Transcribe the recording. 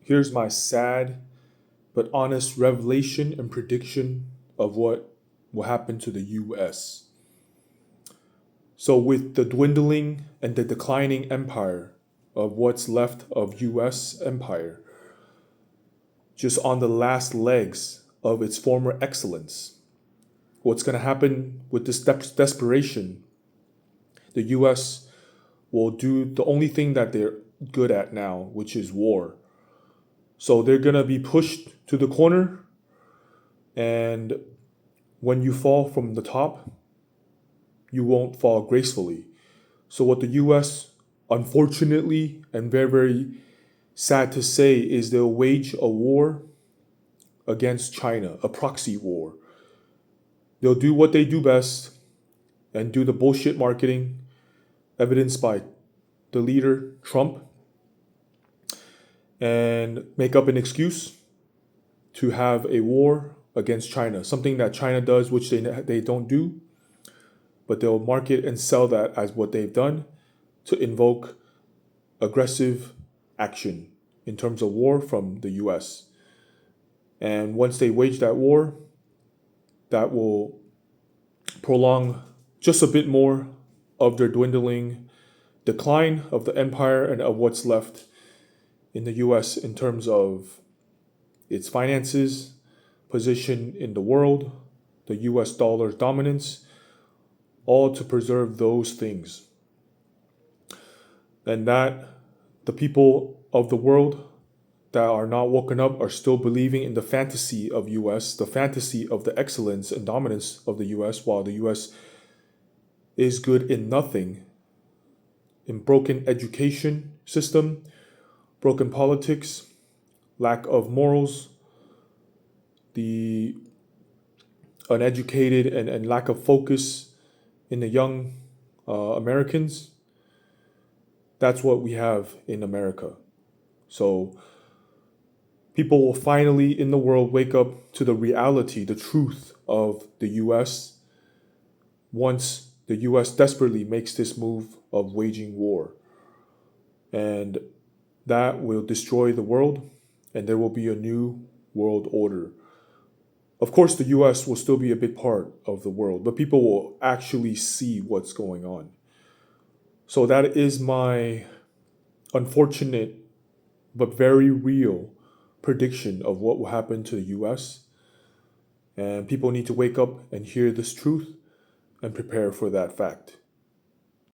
here's my sad but honest revelation and prediction of what will happen to the US. So, with the dwindling and the declining empire of what's left of US empire, just on the last legs of its former excellence, what's going to happen with this desperation? The US will do the only thing that they're good at now, which is war. So they're going to be pushed to the corner, and when you fall from the top, you won't fall gracefully. So, what the US, unfortunately, and very, very sad to say, is they'll wage a war against China, a proxy war. They'll do what they do best and do the bullshit marketing, evidenced by the leader, Trump, and make up an excuse to have a war against China, something that China does, which they don't do, but they'll market and sell that as what they've done to invoke aggressive action in terms of war from the US. And once they wage that war, that will prolong just a bit more of their dwindling decline of the empire and of what's left in the US in terms of its finances, position in the world, the US dollar's dominance, all to preserve those things. And that the people of the world that are not woken up are still believing in the fantasy of US, the fantasy of the excellence and dominance of the US, while the US is good in nothing, in broken education system, broken politics, lack of morals, the uneducated and lack of focus in the young Americans. That's what we have in America. So people will finally in the world wake up to the reality, the truth of the US once the US desperately makes this move of waging war. And that will destroy the world, and there will be a new world order. Of course, the US will still be a big part of the world, but people will actually see what's going on. So that is my unfortunate but very real prediction of what will happen to the US. And people need to wake up and hear this truth and prepare for that fact.